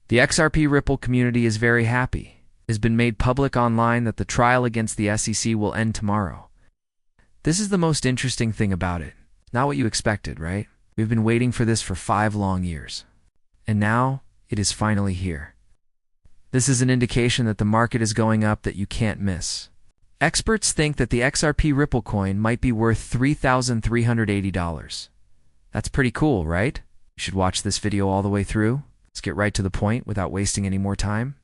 The XRP Ripple community is very happy. It has been made public online that the trial against the SEC will end tomorrow. This is the most interesting thing about it. Not what you expected, right? We've been waiting for this for 5 long years. And now, it is finally here. This is an indication that the market is going up that you can't miss. Experts think that the XRP Ripple coin might be worth $3,380. That's pretty cool, right? You should watch this video all the way through. Let's get right to the point without wasting any more time.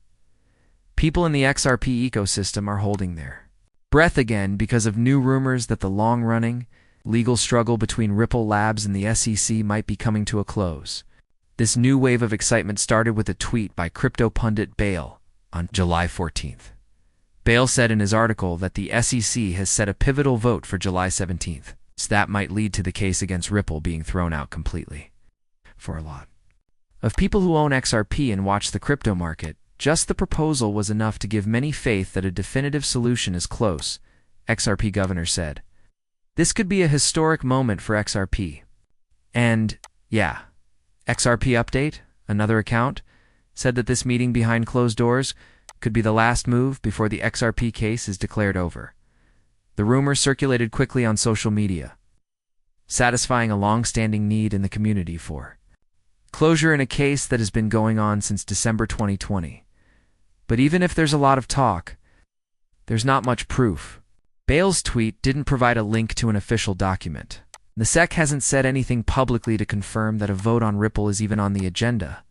People in the XRP ecosystem are holding their breath again because of new rumors that the long-running legal struggle between Ripple Labs and the SEC might be coming to a close. This new wave of excitement started with a tweet by crypto pundit Bale on July 14th. Bale said in his article that the SEC has set a pivotal vote for July 17th, so that might lead to the case against Ripple being thrown out completely. For a lot of people who own XRP and watch the crypto market, just the proposal was enough to give many faith that a definitive solution is close, XRP governor said. This could be a historic moment for XRP. And, yeah, XRP Update, another account, said that this meeting behind closed doors could be the last move before the XRP case is declared over. The rumor circulated quickly on social media, satisfying a long-standing need in the community for closure in a case that has been going on since December 2020. But even if there's a lot of talk, there's not much proof. Bale's tweet didn't provide a link to an official document. The SEC hasn't said anything publicly to confirm that a vote on Ripple is even on the agenda.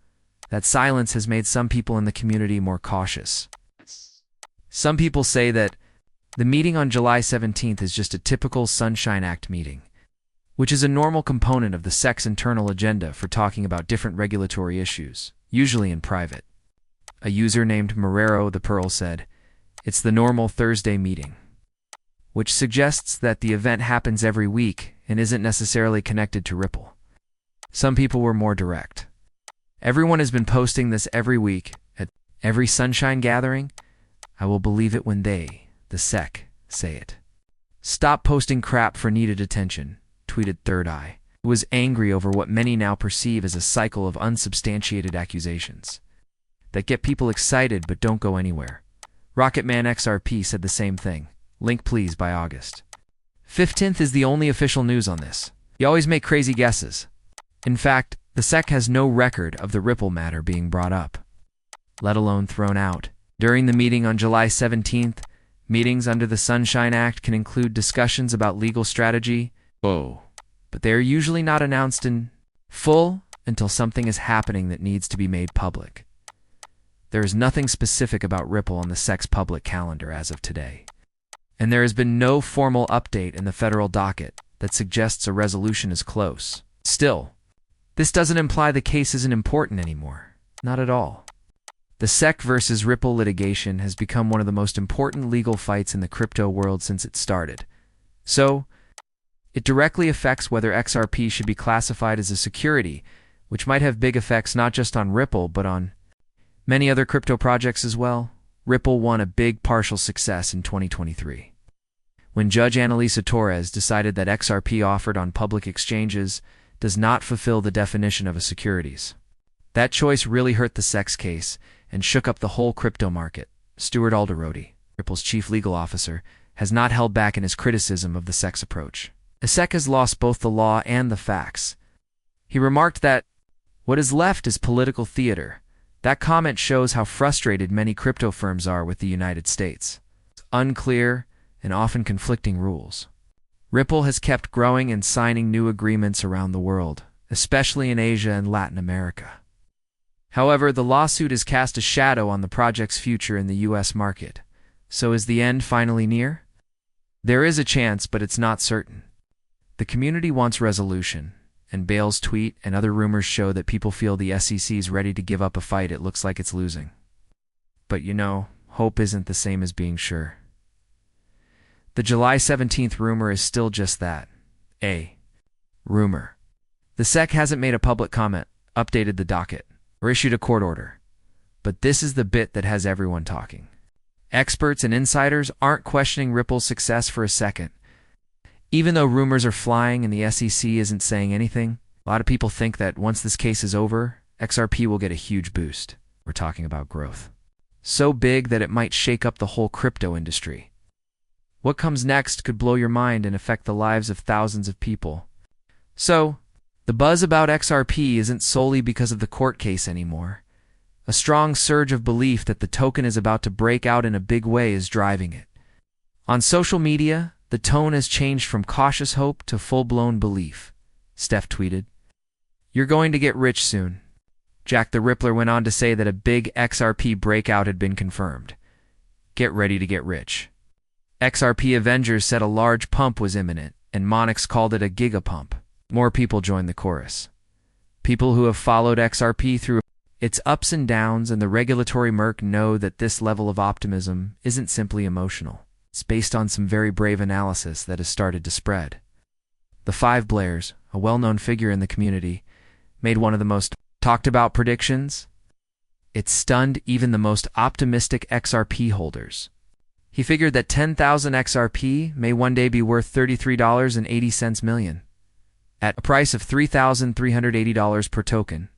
That silence has made some people in the community more cautious. Some people say that the meeting on July 17th is just a typical Sunshine Act meeting, which is a normal component of the SEC's internal agenda for talking about different regulatory issues, usually in private. A user named Marrero the Pearl said, "It's the normal Thursday meeting," which suggests that the event happens every week and isn't necessarily connected to Ripple. Some people were more direct. Everyone has been posting this every week at every Sunshine gathering. I will believe it when they, the SEC, say it. Stop posting crap for needed attention, tweeted Third Eye, who was angry over what many now perceive as a cycle of unsubstantiated accusations that get people excited but don't go anywhere. Rocketman XRP said the same thing. Link please by August 15th is the only official news on this. You always make crazy guesses. In fact, the SEC has no record of the Ripple matter being brought up, let alone thrown out. During the meeting on July 17th, meetings under the Sunshine Act can include discussions about legal strategy, but they are usually not announced in full until something is happening that needs to be made public. There is nothing specific about Ripple on the SEC's public calendar as of today, and there has been no formal update in the federal docket that suggests a resolution is close. Still, this doesn't imply the case isn't important anymore. Not at all. The SEC versus Ripple litigation has become one of the most important legal fights in the crypto world since it started. So, it directly affects whether XRP should be classified as a security, which might have big effects not just on Ripple but on many other crypto projects as well. Ripple won a big partial success in 2023, when Judge Annalisa Torres decided that XRP offered on public exchanges does not fulfill the definition of a securities. That choice really hurt the SEC's case and shook up the whole crypto market. Stuart Alderodi, Ripple's chief legal officer, has not held back in his criticism of the SEC's approach. The SEC has lost both the law and the facts. He remarked that what is left is political theater. That comment shows how frustrated many crypto firms are with the United States. Unclear and often conflicting rules. Ripple has kept growing and signing new agreements around the world, especially in Asia and Latin America. However, the lawsuit has cast a shadow on the project's future in the U.S. market. So is the end finally near? There is a chance, but it's not certain. The community wants resolution, and Bale's tweet and other rumors show that people feel the SEC is ready to give up a fight it looks like it's losing. But you know, hope isn't the same as being sure. The July 17th rumor is still just that, a rumor. The SEC hasn't made a public comment, updated the docket, or issued a court order. But this is the bit that has everyone talking. Experts and insiders aren't questioning Ripple's success for a second. Even though rumors are flying and the SEC isn't saying anything, a lot of people think that once this case is over, XRP will get a huge boost. We're talking about growth. So big that it might shake up the whole crypto industry. What comes next could blow your mind and affect the lives of thousands of people. So, the buzz about XRP isn't solely because of the court case anymore. A strong surge of belief that the token is about to break out in a big way is driving it. On social media, the tone has changed from cautious hope to full-blown belief. Steph tweeted, "You're going to get rich soon." Jack the Rippler went on to say that a big XRP breakout had been confirmed. Get ready to get rich. XRP Avengers said a large pump was imminent, and Monix called it a gigapump. More people joined the chorus. People who have followed XRP through its ups and downs and the regulatory murk know that this level of optimism isn't simply emotional. It's based on some very brave analysis that has started to spread. The Five Blairs, a well-known figure in the community, made one of the most talked about predictions. It stunned even the most optimistic XRP holders. He figured that 10,000 XRP may one day be worth $33.80 million, at a price of $3,380 per token.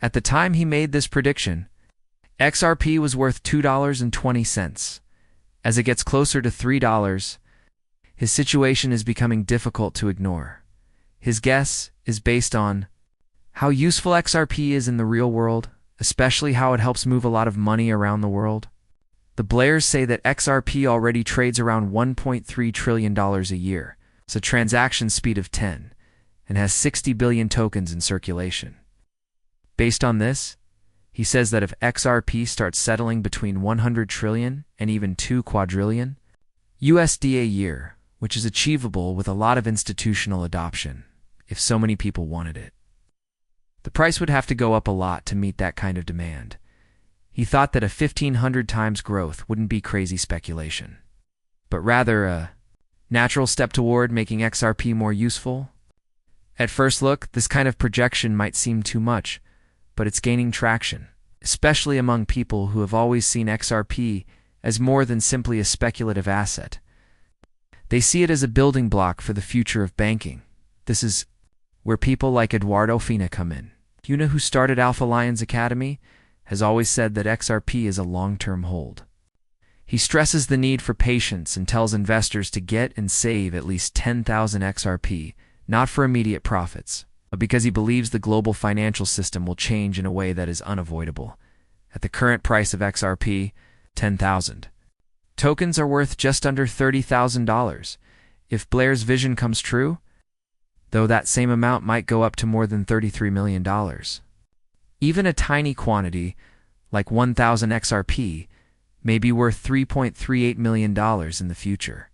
At the time he made this prediction, XRP was worth $2.20. As it gets closer to $3, his situation is becoming difficult to ignore. His guess is based on how useful XRP is in the real world, especially how it helps move a lot of money around the world. The Blairs say that XRP already trades around $1.3 trillion a year. It's a transaction speed of 10, and has 60 billion tokens in circulation. Based on this, he says that if XRP starts settling between 100 trillion and even 2 quadrillion USD a year, which is achievable with a lot of institutional adoption, if so many people wanted it, the price would have to go up a lot to meet that kind of demand. He thought that a 1,500 times growth wouldn't be crazy speculation, but rather a natural step toward making XRP more useful. At first look, this kind of projection might seem too much, but it's gaining traction, especially among people who have always seen XRP as more than simply a speculative asset. They see it as a building block for the future of banking. This is where people like Eduardo Fina come in. Una, who started Alpha Lions Academy, has always said that XRP is a long-term hold. He stresses the need for patience and tells investors to get and save at least 10,000 XRP, not for immediate profits, but because he believes the global financial system will change in a way that is unavoidable. At the current price of XRP, 10,000 tokens are worth just under $30,000. If Blair's vision comes true, though that same amount might go up to more than $33 million. Even a tiny quantity, like 1,000 XRP, may be worth $3.38 million in the future.